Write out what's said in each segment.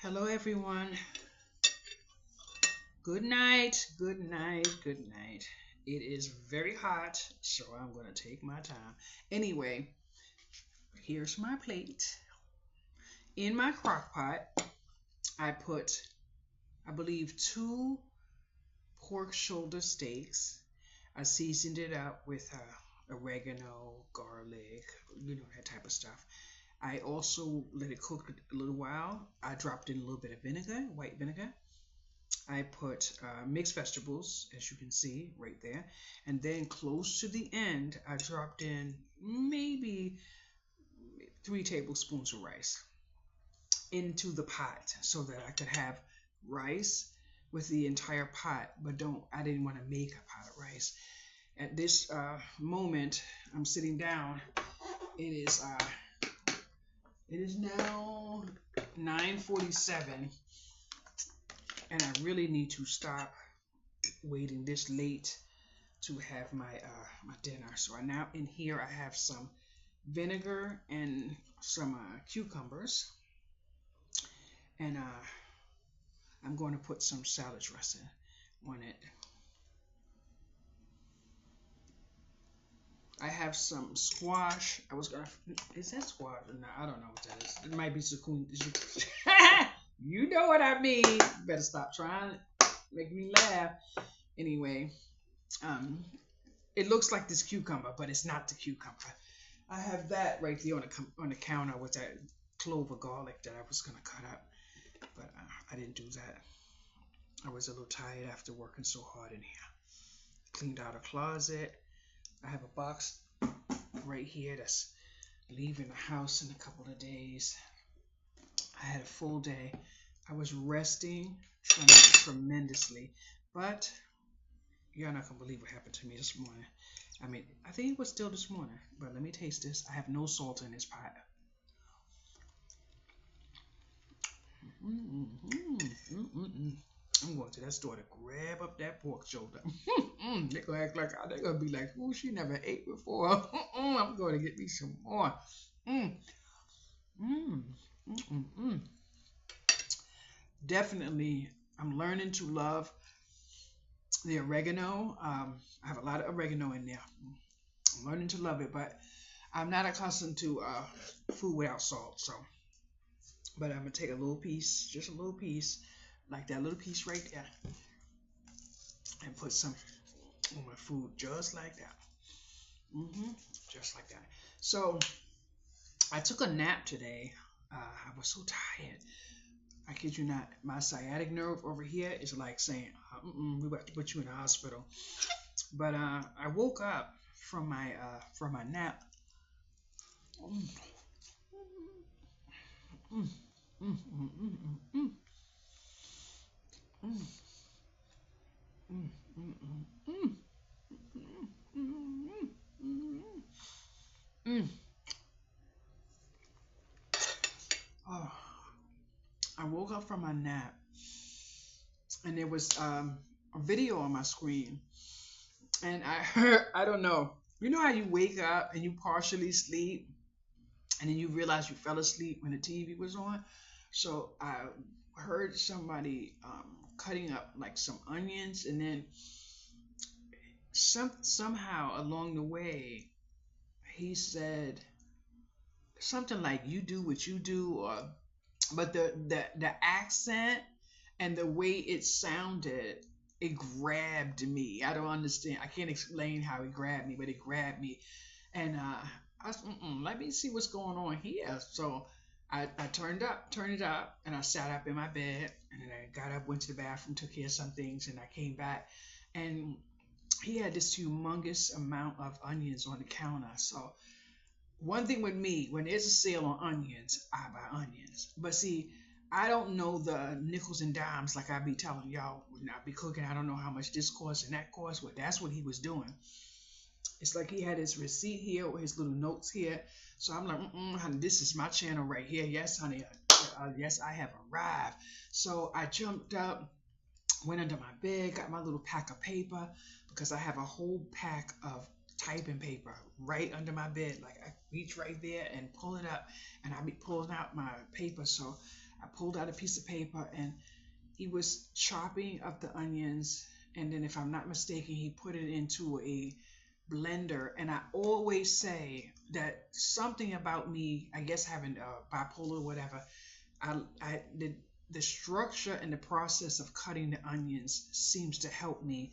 Hello, everyone. Good night, good night, good night. It is very hot, so I'm going to take my time. Anyway, here's my plate. In my crock pot, I put, I believe, two pork shoulder steaks. I seasoned it up with oregano, garlic, that type of stuff. I also let it cook a little while. I dropped in a little bit of vinegar, white vinegar. I put mixed vegetables, as you can see right there. And then close to the end, I dropped in maybe 3 tablespoons of rice into the pot so that I could have rice with the entire pot, but I didn't want to make a pot of rice. At this moment, I'm sitting down. It is it is now 9:47, and I really need to stop waiting this late to have my dinner. So now in here I have some vinegar and some cucumbers, and I'm going to put some salad dressing on it. I have some squash. Is that squash? No, I don't know what that is. It might be zucchini. You know what I mean. Better stop trying to make me laugh. Anyway, um, it looks like this cucumber, but it's not the cucumber. I have that right there on the counter with that clove of garlic that I was gonna cut up, but I didn't do that. I was a little tired after working so hard in here. Cleaned out a closet. I have a box right here that's leaving the house in a couple of days. I had a full day. I was resting tremendously, but you're not gonna believe what happened to me this morning. I mean, I think it was still this morning, but let me taste this. I have no salt in this pot. I'm going to that store to grab up that pork shoulder. They're gonna act like they're gonna be like, "Oh, she never ate before." I'm going to get me some more. Mm, mm, mm, mm, mm. Definitely, I'm learning to love the oregano. I have a lot of oregano in there. I'm learning to love it, but I'm not accustomed to food without salt. So, but I'm gonna take a little piece, just a little piece, like that little piece right there, and put some on my food, just like that. hmm Just like that. So I took a nap today. I was so tired. I kid you not. My sciatic nerve over here is like saying, "We're about to put you in the hospital." But I woke up from my nap. Mm, mm, mm, mm, mm, mm, mm, mm, mm, mm, mm, mm, mm, mm. Oh, I woke up from my nap, and there was a video on my screen, and I heard, I don't know. You know how you wake up and you partially sleep, and then you realize you fell asleep when the TV was on? So I heard somebody cutting up like some onions, and then somehow along the way he said something like "you do what you do," or but the accent and the way it sounded, it grabbed me. I don't understand. I can't explain how it grabbed me, but it grabbed me. And I was, let me see what's going on here. So I turned it up, and I sat up in my bed, and then I got up, went to the bathroom, took care of some things, and I came back, and he had this humongous amount of onions on the counter. So one thing with me, when there's a sale on onions, I buy onions. But see, I don't know the nickels and dimes like I be telling y'all when I be cooking. I don't know how much this costs and that costs. But that's what he was doing. It's like he had his receipt here or his little notes here. So I'm like, honey, this is my channel right here. Yes, honey. Yes, I have arrived. So I jumped up, went under my bed, got my little pack of paper because I have a whole pack of typing paper right under my bed. Like I reach right there and pull it up, and I be pulling out my paper. So I pulled out a piece of paper and he was chopping up the onions. And then, if I'm not mistaken, he put it into a blender. And I always say that something about me, I guess having bipolar or whatever, the structure and the process of cutting the onions seems to help me.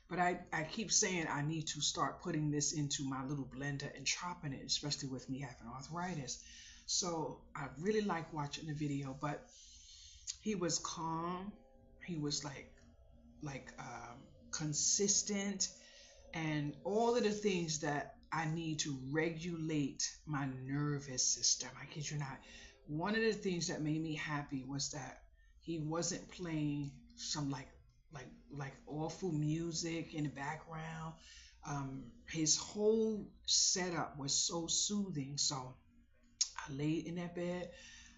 But I keep saying I need to start putting this into my little blender and chopping it, especially with me having arthritis. So I really like watching the video, but he was calm. He was consistent, and all of the things that I need to regulate my nervous system. I kid you not. One of the things that made me happy was that he wasn't playing some like awful music in the background. His whole setup was so soothing. So I laid in that bed.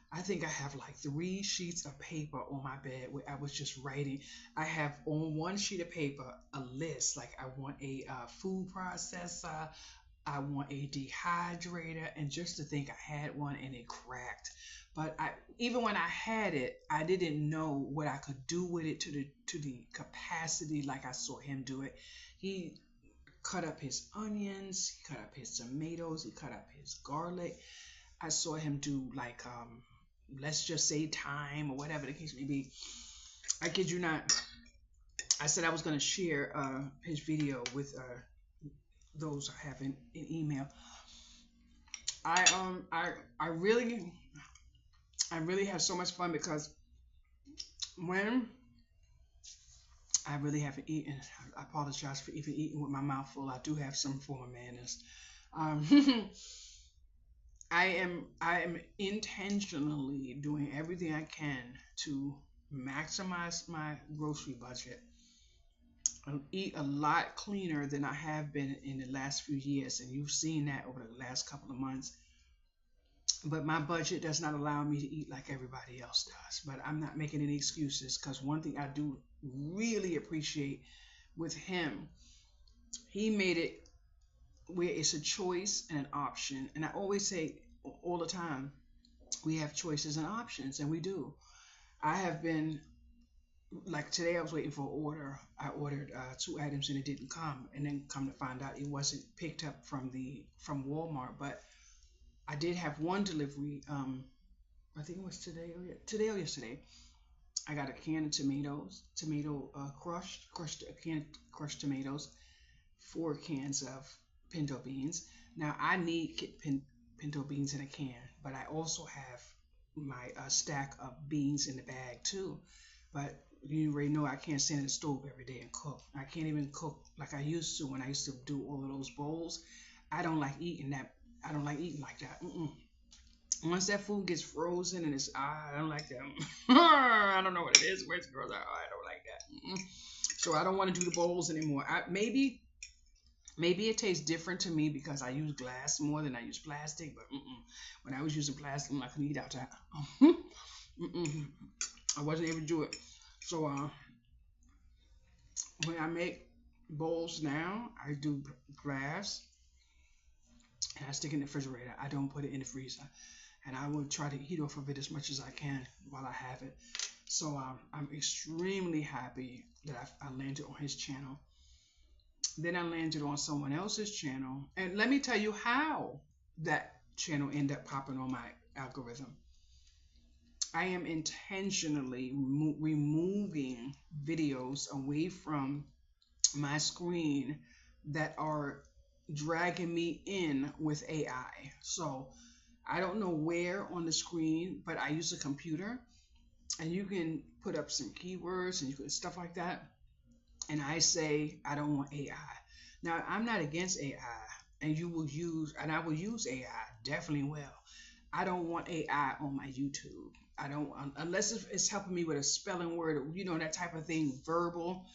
I think I have like 3 sheets of paper on my bed where I was just writing. I have on one sheet of paper a list, like I want a food processor, I want a dehydrator, and just to think I had one and it cracked. But even when I had it, I didn't know what I could do with it to the capacity like I saw him do it. He cut up his onions, he cut up his tomatoes, he cut up his garlic. I saw him do like let's just say thyme or whatever the case may be. I kid you not. I said I was going to share his video with those I have in email. I really have so much fun because when I really haven't eaten, I apologize for even eating with my mouth full. I do have some form of manners. I am intentionally doing everything I can to maximize my grocery budget. I eat a lot cleaner than I have been in the last few years, and you've seen that over the last couple of months. But my budget does not allow me to eat like everybody else does. But I'm not making any excuses, because one thing I do really appreciate with him, he made it where it's a choice and an option. And I always say all the time, we have choices and options, and we do. I have been, like today I was waiting for an order. I ordered 2 items and it didn't come, and then come to find out it wasn't picked up from Walmart. But I did have one delivery. I think it was today or yesterday. I got a can of tomatoes, a can of crushed tomatoes, 4 cans of pinto beans. Now I need pinto beans in a can, but I also have my stack of beans in the bag too. But you already know I can't stand in the stove every day and cook. I can't even cook like I used to when I used to do all of those bowls. I don't like eating that. I don't like eating like that. Once that food gets frozen and I don't like that. I don't know what it is. Where's the girls? I don't like that. So I don't want to do the bowls anymore. Maybe it tastes different to me because I use glass more than I use plastic. But when I was using plastic, I couldn't eat out that. I wasn't able to do it. So when I make bowls now, I do glass and I stick it in the refrigerator. I don't put it in the freezer. And I will try to heat off of it as much as I can while I have it. So I'm extremely happy that I landed on his channel. Then I landed on someone else's channel. And let me tell you how that channel ended up popping on my algorithm. I am intentionally removing videos away from my screen that are dragging me in with AI. So I don't know where on the screen, but I use a computer and you can put up some keywords and you can stuff like that. And I say, I don't want AI. Now, I'm not against AI, and I will use AI, definitely will. I don't want AI on my YouTube. I don't, unless it's helping me with a spelling word, that type of thing, verbal,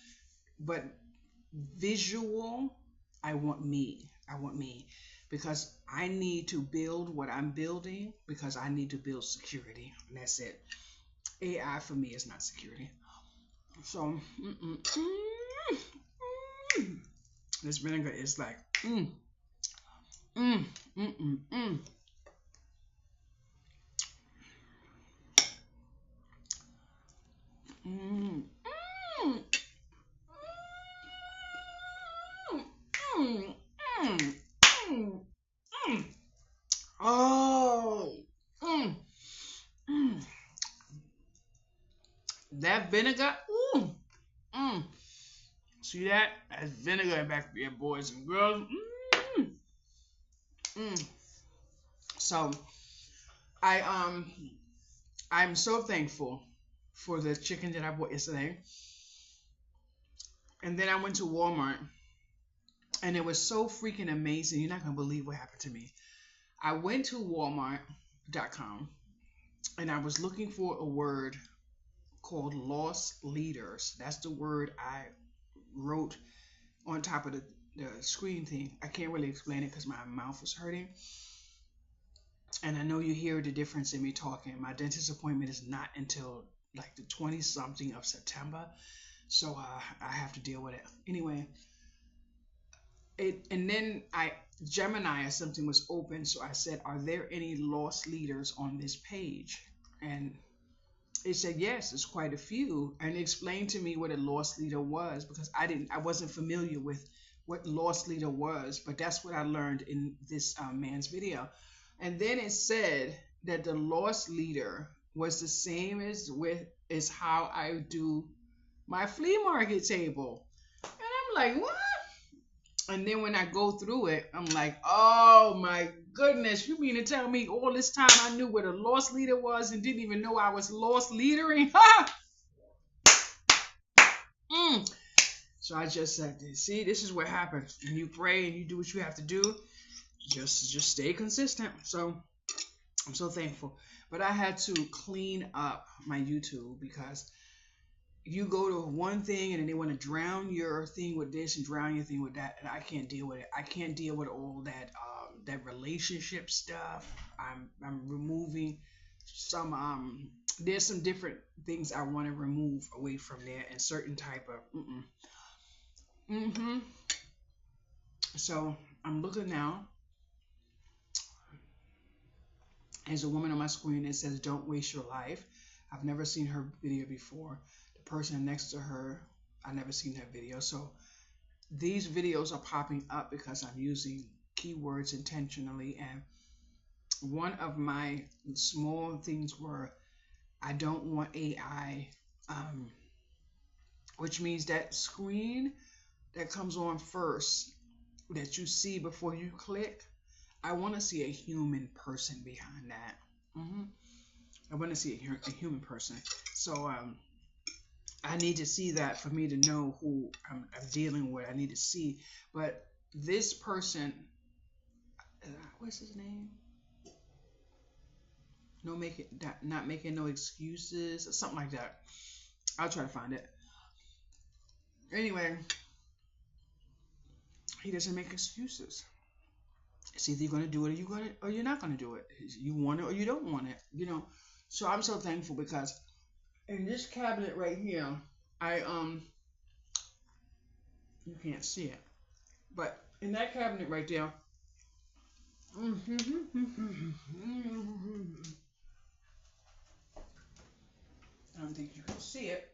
but visual, I want me, because I need to build what I'm building, because I need to build security, and that's it. AI for me is not security. So, this vinegar is like, That vinegar, ooh, mm. See that? That's vinegar in back there, boys and girls. Mm, mm. So I I'm so thankful for the chicken that I bought yesterday. And then I went to Walmart, and it was so freaking amazing. You're not gonna believe what happened to me. I went to Walmart.com and I was looking for a word called lost leaders. That's the word I wrote on top of the screen thing. I can't really explain it because my mouth was hurting. And I know you hear the difference in me talking. My dentist appointment is not until like the 20 something of September. So I have to deal with it. Anyway, and then Gemini or something was open. So I said, are there any lost leaders on this page? And it said, yes, there's quite a few. And it explained to me what a lost leader was because I wasn't familiar with what lost leader was, but that's what I learned in this man's video. And then it said that the lost leader was the same as how I do my flea market table. And I'm like, what? And then when I go through it, I'm like, oh my goodness, you mean to tell me all this time I knew what a lost leader was and didn't even know I was lost leadering? mm. So I just said, see, this is what happens when you pray and you do what you have to do. Just stay consistent. So I'm so thankful. But I had to clean up my YouTube because you go to one thing and then they want to drown your thing with this and drown your thing with that, and I can't deal with it. I can't deal with all that relationship stuff. I'm removing some there's some different things I want to remove away from there and certain type of So I'm looking now. There's a woman on my screen that says, don't waste your life. I've never seen her video before. The person next to her, I've never seen that video. So these videos are popping up because I'm using keywords intentionally. And one of my small things were, I don't want AI, which means that screen that comes on first that you see before you click, I want to see a human person behind that. I want to see a human person. So I need to see that for me to know who I'm dealing with. I need to see. But this person, what's his name? Not making no excuses or something like that. I'll try to find it. Anyway, he doesn't make excuses. It's either you're going to do it or you're not going to do it. You want it or you don't want it. You know. So I'm so thankful because in this cabinet right here, you can't see it, but in that cabinet right there, I don't think you can see it.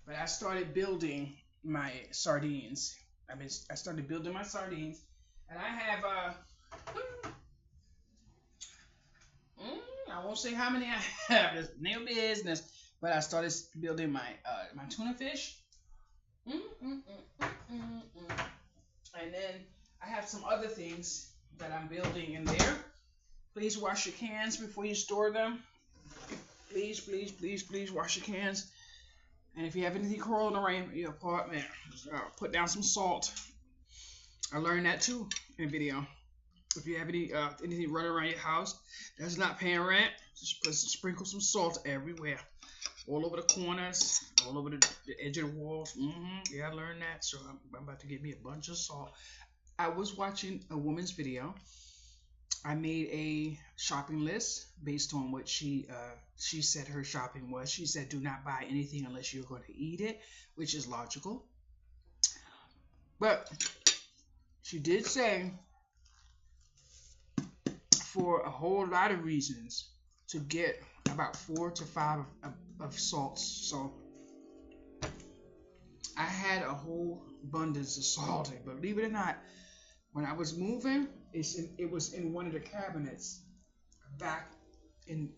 But I started building my sardines. I started building my sardines, and I have I won't say how many I have. It's no business. But I started building my tuna fish. And then I have some other things that I'm building in there. Please wash your cans before you store them. Please, please, please, please wash your cans. And if you have anything crawling around your apartment, put down some salt. I learned that too in video. If you have anything running around your house that's not paying rent, just sprinkle some salt everywhere. All over the corners, all over the edge of the walls. Yeah, I learned that. So I'm about to get me a bunch of salt. I was watching a woman's video. I made a shopping list based on what she said her shopping was. She said, do not buy anything unless you're going to eat it, which is logical. But she did say, for a whole lot of reasons, to get about 4 to 5 of salts. So I had a whole abundance of salt. But believe it or not, when I was moving, it was in one of the cabinets back in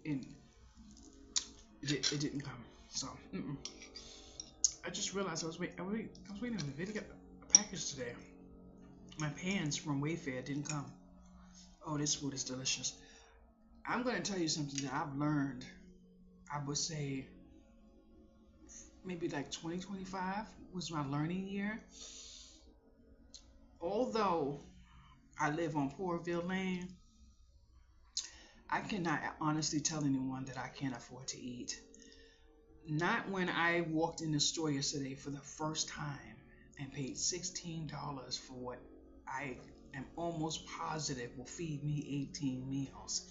it didn't come. So I just realized I was waiting on the video a package today. My pans from Wayfair didn't come. Oh, this food is delicious. I'm gonna tell you something that I've learned. I would say maybe like 2025 was my learning year. Although I live on Poorville Lane, I cannot honestly tell anyone that I can't afford to eat. Not when I walked in the store yesterday for the first time and paid $16 for what I am almost positive will feed me 18 meals.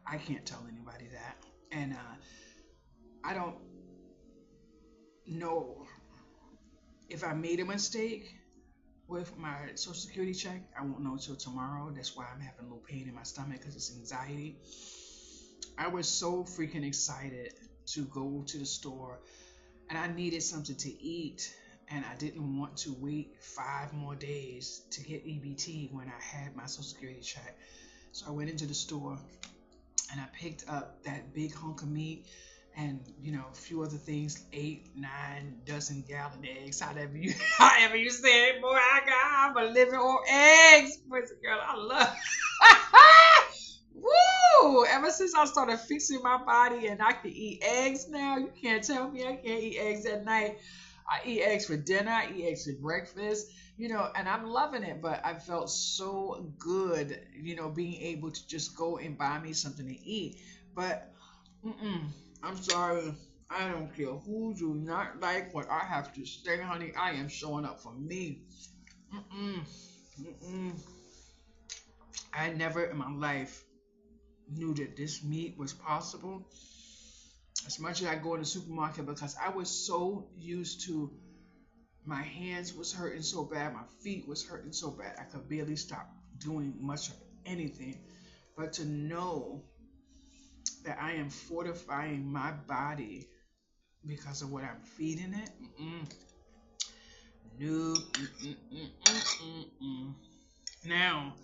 I can't tell anybody that. And I don't know if I made a mistake with my Social Security check. I won't know until tomorrow. That's why I'm having a little pain in my stomach because it's anxiety. I was so freaking excited to go to the store and I needed something to eat and I didn't want to wait 5 more days to get EBT when I had my Social Security check. So I went into the store and I picked up that big hunk of meat and a few other things, 8, 9 dozen gallon eggs, however you say it, boy. I'm a living on eggs, girl. I love. Woo! Ever since I started fixing my body and I can eat eggs now, you can't tell me I can't eat eggs at night. I eat eggs for dinner, I eat eggs for breakfast, and I'm loving it. But I felt so good, being able to just go and buy me something to eat. But I'm sorry, I don't care who do not like what I have to say, honey. I am showing up for me. Mm-mm, mm-mm. I never in my life knew that this meat was possible. As much as I go in the supermarket because I was so used to my hands was hurting so bad, my feet was hurting so bad, I could barely stop doing much of anything. But to know that I am fortifying my body because of what I'm feeding it, no. Now,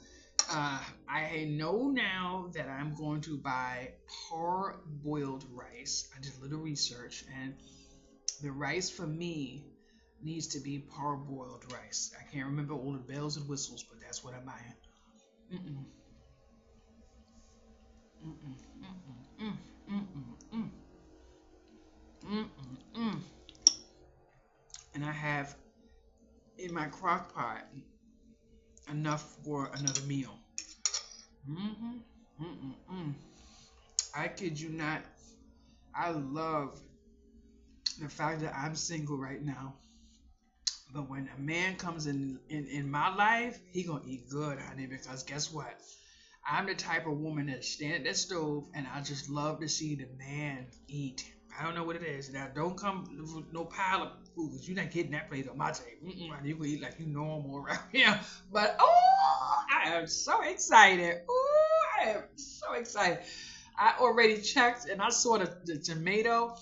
I know now that I'm going to buy parboiled rice. I did a little research, and the rice for me needs to be parboiled rice. I can't remember all the bells and whistles, but that's what I'm buying. Mm-mm. Mm-mm. Mm-mm. Mm-mm. Mm-mm. Mm-mm. And I have in my crock pot enough for another meal. Mm-hmm. Mm-mm. I kid you not. I love the fact that I'm single right now. But when a man comes in my life, he gonna eat good, honey. Because guess what? I'm the type of woman that stand at that stove and I just love to see the man eat. I don't know what it is. Now don't come with no pile of food because you're not getting that plate on my table. You can eat like you normal around here. But I am so excited. I am so excited. I already checked and I saw the tomato.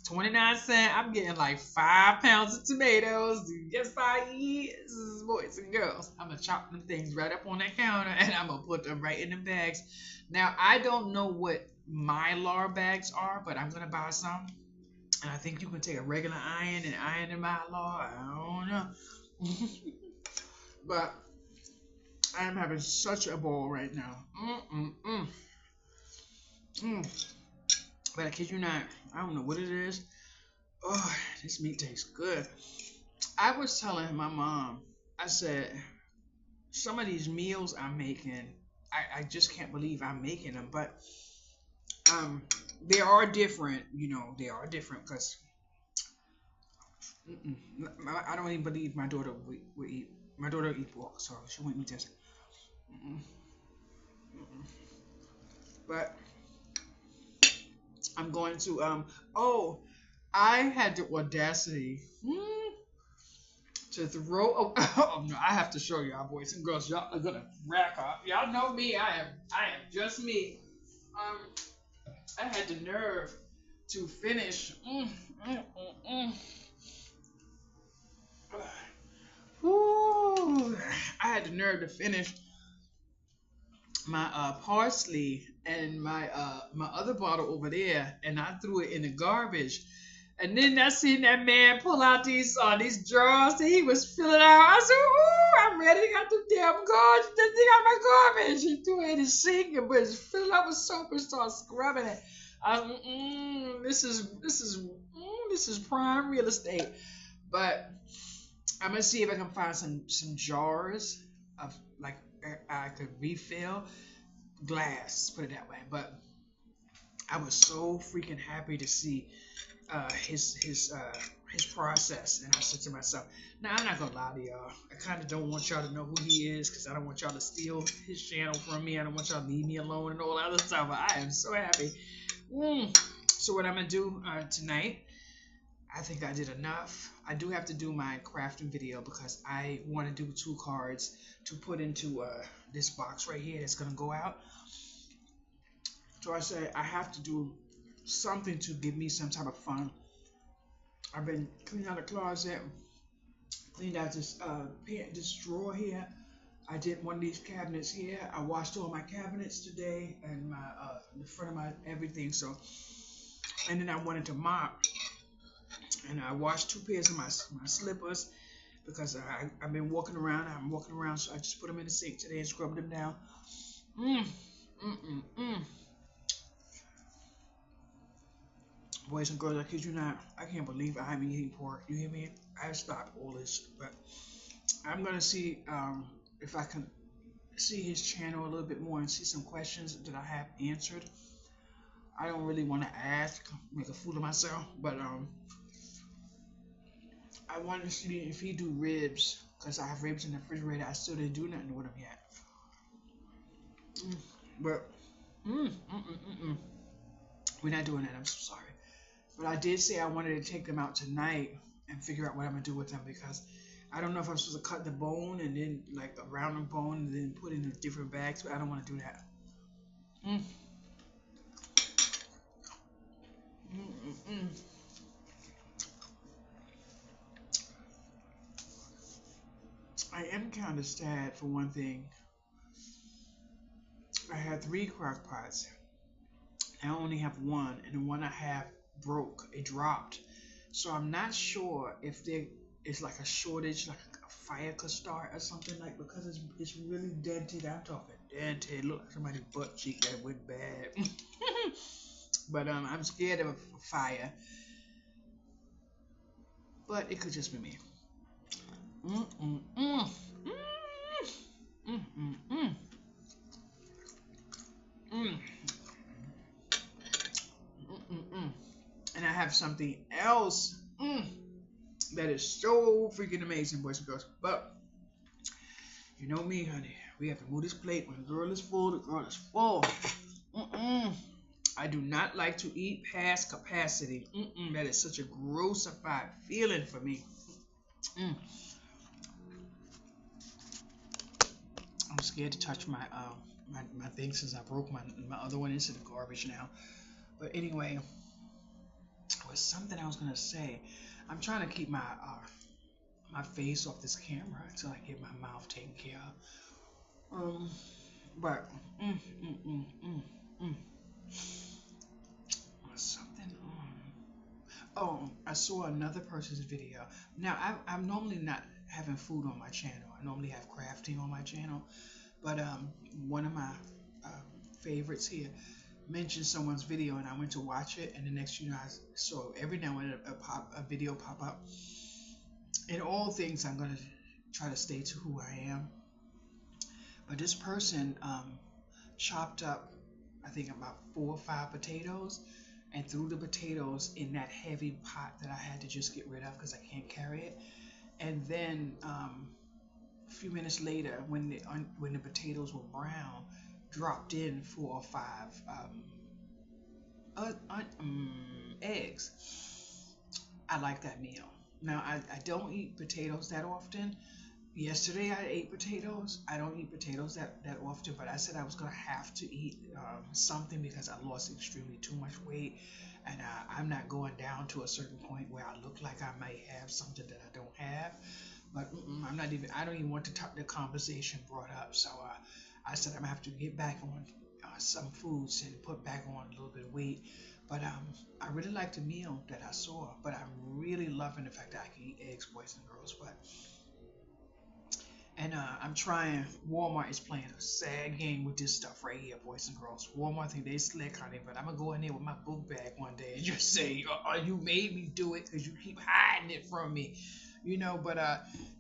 29 cents. I'm getting like 5 pounds of tomatoes. Yes, I eat. This is boys and girls. I'm gonna chop them things right up on that counter and I'm gonna put them right in the bags. Now I don't know what Mylar bags are, but I'm gonna buy some. And I think you can take a regular iron and iron in Mylar. I don't know. But I'm having such a ball right now. But I kid you not, I don't know what it is. Oh, this meat tastes good. I was telling my mom, I said, some of these meals I'm making, I just can't believe I'm making them. But they are different, they are different because I don't even believe my daughter would eat. My daughter eat pork, so she wouldn't eat this. Mm-mm, mm-mm. But I'm going to I had the audacity to throw. Oh no! I have to show y'all, boys and girls. Y'all are gonna rack up. Y'all know me. I am just me. I had the nerve to finish. Whew. I had the nerve to finish my parsley and my other bottle over there, and I threw it in the garbage. And then I seen that man pull out these drawers that he was filling out. I said, "Ooh, I'm ready to get the damn garbage. The thing out my garbage." He threw it in his sink, but it's filled up with soap and started scrubbing it. I was, this is prime real estate. But I'm gonna see if I can find some jars of like I could refill glass, put it that way. But I was so freaking happy to see his process, and I said to myself, "Now I'm not gonna lie to y'all. I kind of don't want y'all to know who he is, because I don't want y'all to steal his channel from me. I don't want y'all to leave me alone and all that other stuff. But I am so happy. So what I'm gonna do tonight? I think I did enough. I do have to do my crafting video because I want to do 2 cards to put into this box right here that's gonna go out. So I said I have to do something to give me some type of fun. I've been cleaning out the closet, cleaned out this drawer here. I did one of these cabinets here. I washed all my cabinets today and my the front of my everything. So, and then I wanted to mop, and I washed 2 pairs of my slippers because I've been walking around. I'm walking around, so I just put them in the sink today and scrubbed them down. Boys and girls, I kid you not, I can't believe I haven't eaten pork. You hear me? I stopped all this, but I'm gonna see if I can see his channel a little bit more and see some questions that I have answered. I don't really want to ask, make a fool of myself, but I want to see if he do ribs, because I have ribs in the refrigerator. I still didn't do nothing with them yet. But we're not doing that. I'm so sorry. But I did say I wanted to take them out tonight and figure out what I'm gonna do with them, because I don't know if I'm supposed to cut the bone and then like around the bone and then put it in different bags, but I don't want to do that. I am kind of sad for one thing. I had 3 crock pots. I only have one, and the one I have broke. It dropped. So I'm not sure if there is like a shortage, like a fire could start or something, like, because it's really dented. I'm talking dented. Look like somebody's butt cheek that went bad. But I'm scared of fire. But it could just be me. And I have something else that is so freaking amazing, boys and girls. But you know me, honey. We have to move this plate. When the girl is full, the girl is full. I do not like to eat past capacity. That is such a grossified feeling for me. I'm scared to touch my thing since I broke my other one into the garbage now. But anyway, there was something I was gonna say. I'm trying to keep my face off this camera until I get my mouth taken care of. But something. Oh, I saw another person's video. Now I'm normally not having food on my channel. I normally have crafting on my channel. But one of my favorites here mentioned someone's video, and I went to watch it, and the next you know I saw every now and then a video pop up. In all things, I'm gonna try to stay to who I am. But this person chopped up, I think, about 4 or 5 potatoes, and threw the potatoes in that heavy pot that I had to just get rid of because I can't carry it. And then a few minutes later, when the potatoes were brown, dropped in 4 or 5 eggs. I like that meal. Now I don't eat potatoes that often. Yesterday I ate potatoes. I don't eat potatoes that often, but I said I was gonna have to eat something because I lost extremely too much weight, and I'm not going down to a certain point where I look like I might have something that I don't have. But I don't even want the conversation brought up. So I said I'm gonna have to get back on some foods and put back on a little bit of weight. But I really like the meal that I saw. But I'm really loving the fact that I can eat eggs, boys and girls. But and I'm trying. Walmart is playing a sad game with this stuff right here, boys and girls. Walmart think they slick, honey, but I'm gonna go in there with my book bag one day and just say, "You made me do it because you keep hiding it from me," you know. But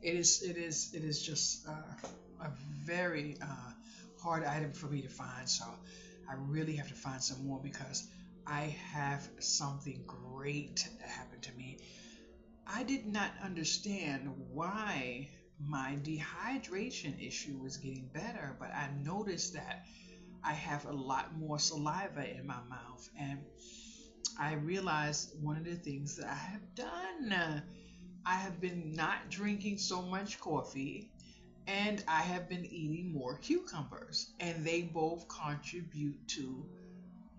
it is just a very hard item for me to find. So I really have to find some more because I have something great that happened to me. I did not understand why my dehydration issue was getting better, but I noticed that I have a lot more saliva in my mouth. And I realized one of the things that I have done. I have been not drinking so much coffee and I have been eating more cucumbers, and they both contribute to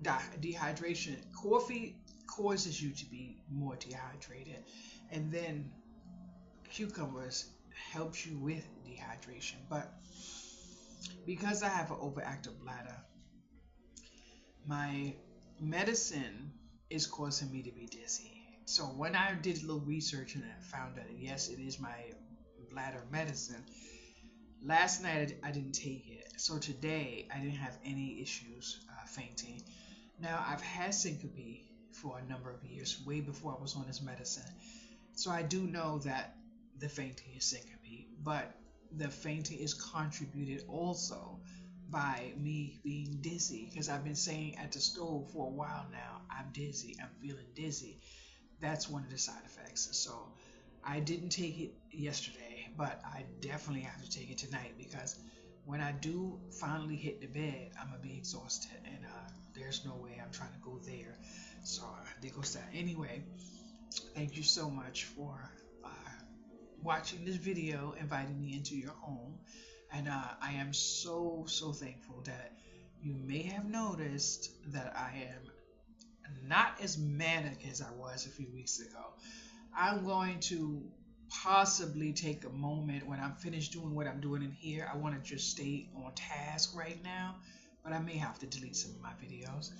dehydration. Coffee causes you to be more dehydrated, and then cucumbers helps you with dehydration. But because I have an overactive bladder, my medicine is causing me to be dizzy. So when I did a little research and I found that yes, it is my bladder medicine. Last night I didn't take it, so today I didn't have any issues fainting. Now I've had syncope for a number of years, way before I was on this medicine. So I do know that the fainting is syncope, but the fainting is contributed also by me being dizzy because I've been saying at the stove for a while now, I'm dizzy, I'm feeling dizzy. That's one of the side effects. So I didn't take it yesterday, but I definitely have to take it tonight because when I do finally hit the bed, I'm gonna be exhausted, and there's no way I'm trying to go there. So there goes that. Anyway, thank you so much for uh, watching this video, inviting me into your home, and I am so thankful that you may have noticed that I am not as manic as I was a few weeks ago. I'm going to possibly take a moment when I'm finished doing what I'm doing in here. I want to just stay on task right now, but I may have to delete some of my videos.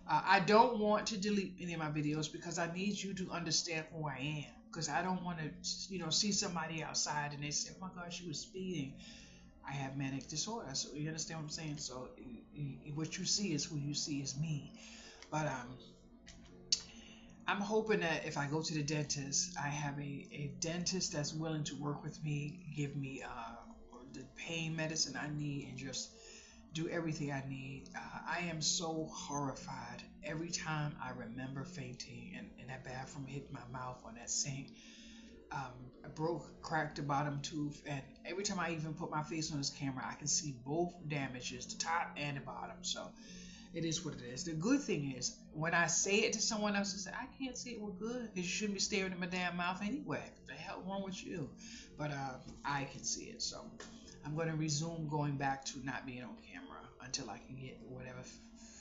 I don't want to delete any of my videos because I need you to understand who I am. Because I don't want to, see somebody outside and they say, "Oh my God, she was speeding." I have manic disorder, so you understand what I'm saying. So what you see is who you see is me. But I'm hoping that if I go to the dentist, I have a dentist that's willing to work with me, give me the pain medicine I need, and just do everything I need. I am so horrified every time I remember fainting and that bathroom hit my mouth on that sink. I cracked the bottom tooth, and every time I even put my face on this camera, I can see both damages, the top and the bottom. So it is what it is. The good thing is, when I say it to someone else, they say, "I can't see it. We're good. Because you shouldn't be staring at my damn mouth anyway. What the hell wrong with you?" But I can see it. So I'm going to resume going back to not being on camera until I can get whatever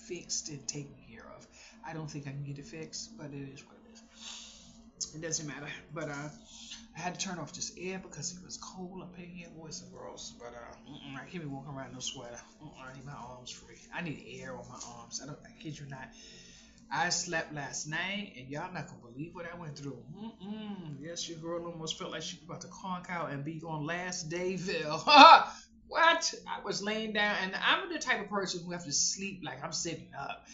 fixed and taken care of. I don't think I can get it fixed, but it is what it is. It doesn't matter. But I had to turn off this air because it was cold up in here, boys and girls. But I can't be walking around in no sweater. I need my arms free. I need air on my arms. I kid you not. I slept last night, and y'all not gonna believe what I went through. Yes, your girl almost felt like she was about to conk out and be on last Dayville. What? I was laying down, and I'm the type of person who have to sleep like I'm sitting up.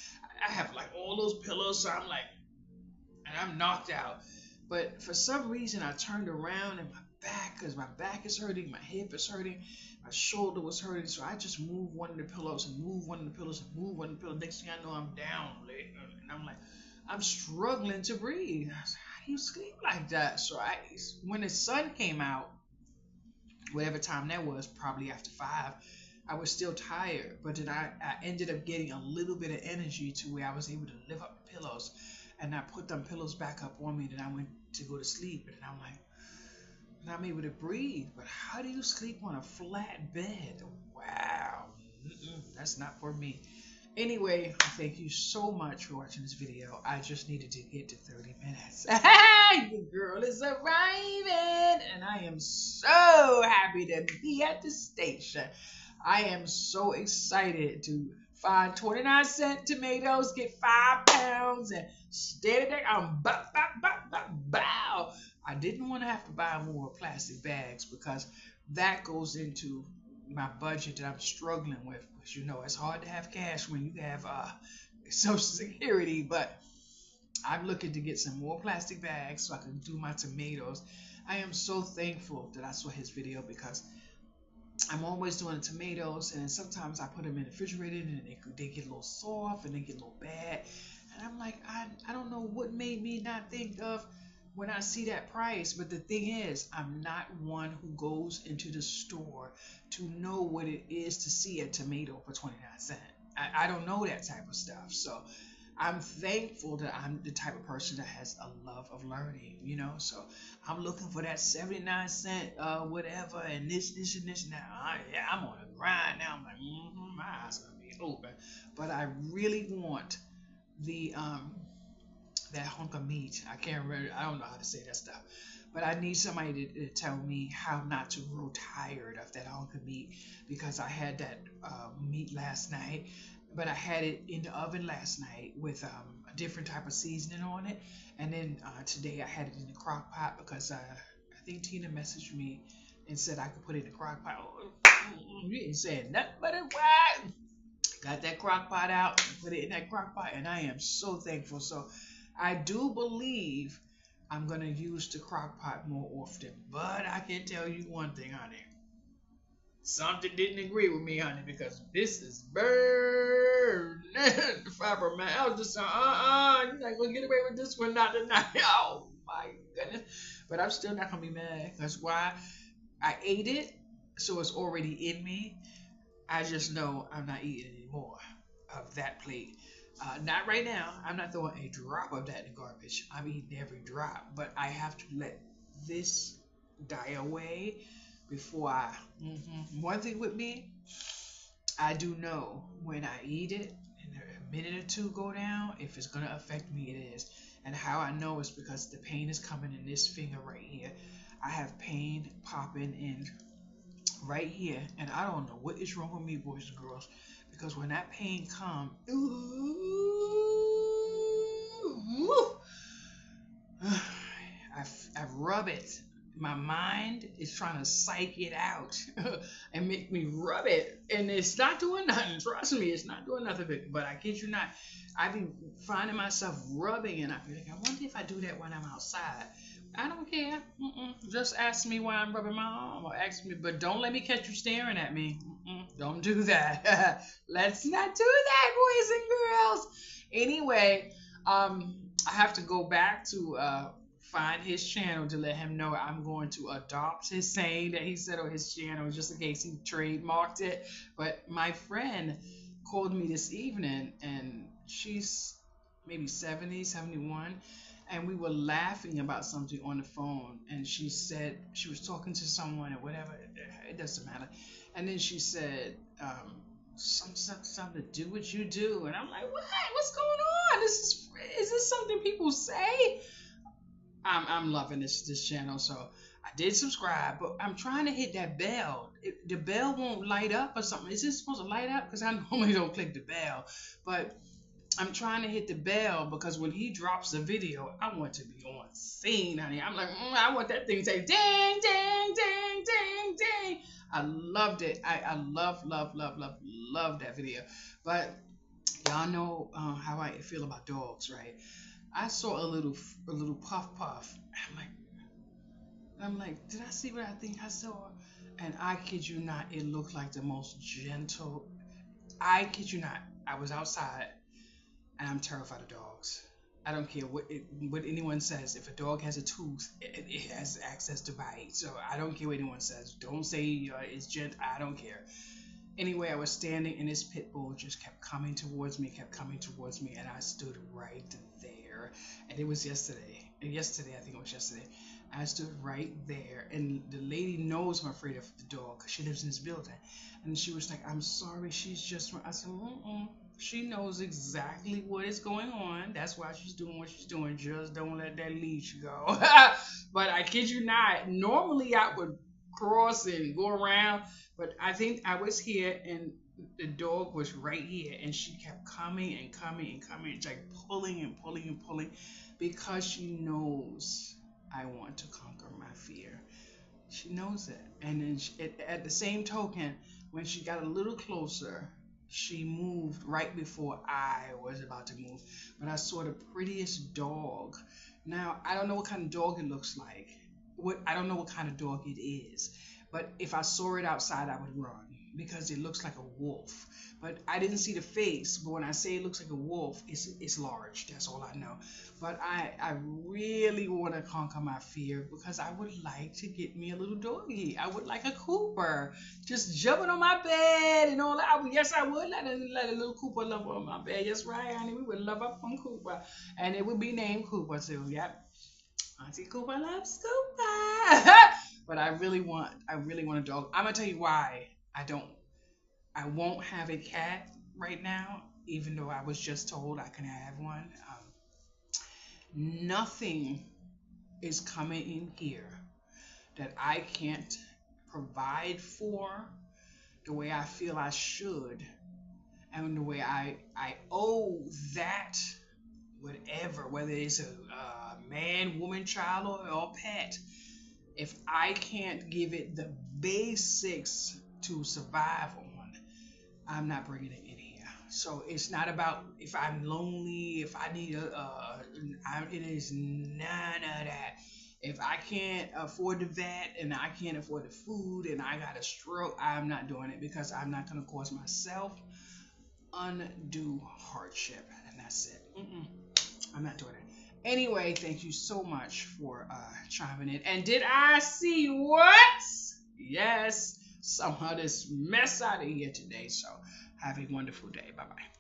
I have like all those pillows, so I'm like, and I'm knocked out. But for some reason, I turned around and my back, because my back is hurting, my hip is hurting, my shoulder was hurting. So I just moved one of the pillows and moved one of the pillows and moved one of the pillows. Next thing I know, I'm down. And I'm like, I'm struggling to breathe. I was like, how do you sleep like that? So when the sun came out, whatever time that was, probably after 5, I was still tired. But then I ended up getting a little bit of energy to where I was able to lift up the pillows. And I put them pillows back up on me, and then I went to go to sleep. And I'm like, and I'm able to breathe. But how do you sleep on a flat bed? Wow. That's not for me. Anyway, thank you so much for watching this video. I just needed to get to 30 minutes. The girl is arriving, and I am so happy to be at the station. I am so excited to find 29-cent tomatoes, get 5 pounds, and stand there. I'm bow, bow, bow, bow, bow. I didn't want to have to buy more plastic bags because that goes into my budget that I'm struggling with. Because you know it's hard to have cash when you have Social Security, but I'm looking to get some more plastic bags so I can do my tomatoes. I am so thankful that I saw his video because I'm always doing the tomatoes, and then sometimes I put them in the refrigerator and they get a little soft and they get a little bad. And I'm like, I don't know what made me not think of when I see that price. But the thing is, I'm not one who goes into the store to know what it is to see a tomato for 29 cents. I don't know that type of stuff. So I'm thankful that I'm the type of person that has a love of learning, you know. So I'm looking for that 79-cent whatever and this and this now. Yeah, I'm on a grind now. I'm like, my eyes gonna be open. But I really want the that hunk of meat. I can't remember. I don't know how to say that stuff. But I need somebody to tell me how not to grow tired of that hunk of meat because I had that meat last night, but I had it in the oven last night with a different type of seasoning on it, and then today I had it in the crock pot because I think Tina messaged me and said I could put it in the crock pot. You ain't saying nothing but it. What? Got that crock pot out, put it in that crock pot, and I am so thankful. So I do believe I'm gonna use the crock pot more often. But I can tell you one thing, honey. Something didn't agree with me, honey, because this is burning the fibromyalgia. I was just saying, you're not gonna get away with this one, not tonight. Oh my goodness. But I'm still not gonna be mad. That's why I ate it, so it's already in me. I just know I'm not eating any more of that plate. Not right now. I'm not throwing a drop of that in the garbage. I'm eating every drop, but I have to let this die away before I. One thing with me, I do know when I eat it and a minute or two go down, if it's gonna affect me, it is. And how I know is because the pain is coming in this finger right here. I have pain popping in right here, and I don't know what is wrong with me, boys and girls, because when that pain come, I rub it. My mind is trying to psych it out and make me rub it, and it's not doing nothing. Trust me, it's not doing nothing. But I kid you not, I be finding myself rubbing, and I be like, I wonder if I do that when I'm outside. I don't care. Just ask me why I'm rubbing my arm, or ask me, but don't let me catch you staring at me. Don't do that. Let's not do that, boys and girls. Anyway, I have to go back to find his channel to let him know I'm going to adopt his saying that he said on his channel, just in case he trademarked it. But my friend called me this evening, and she's maybe 70, 71, and we were laughing about something on the phone, and she said she was talking to someone or whatever. It doesn't matter. And then she said something to do what you do, and I'm like, what? What's going on? Is this something people say? I'm loving this channel, so I did subscribe, but I'm trying to hit that bell. The bell won't light up or something. Is it supposed to light up? Because I normally don't click the bell, but I'm trying to hit the bell because when he drops the video, I want to be on scene, honey. I'm like, I want that thing to say ding, ding, ding, ding, ding. I loved it. I love that video. But y'all know how I feel about dogs, right? I saw a little puff puff. I'm like, did I see what I think I saw? And I kid you not, it looked like the most gentle. I kid you not, I was outside, and I'm terrified of dogs. I don't care what anyone says. If a dog has a tooth, it has access to bite. So I don't care what anyone says. Don't say it's gentle. I don't care. Anyway, I was standing, and this pit bull just kept coming towards me, and I stood right there. And it was yesterday. I think it was yesterday. I stood right there, and the lady knows I'm afraid of the dog because she lives in this building. And she was like, I'm sorry, she's just... I said, she knows exactly what is going on. That's why she's doing what she's doing. Just don't let that leash go. But I kid you not, normally I would cross and go around. But I think I was here and the dog was right here and she kept coming and coming and coming. It's like pulling and pulling and pulling because she knows I want to conquer my fear. She knows it. And then at the same token, when she got a little closer, she moved right before I was about to move. But I saw the prettiest dog. Now, I don't know what kind of dog it looks like. I don't know what kind of dog it is. But if I saw it outside, I would run because it looks like a wolf. But I didn't see the face. But when I say it looks like a wolf, it's large. That's all I know. But I really want to conquer my fear because I would like to get me a little doggy. I would like a Cooper just jumping on my bed and all that. Yes, I would let a little Cooper love on my bed. Yes, right, honey. We would love up on Cooper, and it would be named Cooper too. Yep, Auntie Cooper loves Cooper. But I really want a dog. I'm gonna tell you why I won't have a cat right now, even though I was just told I can have one. Nothing is coming in here that I can't provide for the way I feel I should and the way I owe that whatever, whether it's a man, woman, child, or pet. If I can't give it the basics to survive on, I'm not bringing it in here. So it's not about if I'm lonely, if I need it is none of that. If I can't afford the vet and I can't afford the food and I got a stroke, I'm not doing it because I'm not going to cause myself undue hardship. And that's it. I'm not doing it. Anyway, thank you so much for chiming in. And did I see what? Yes, some of this mess out of here today. So have a wonderful day. Bye bye.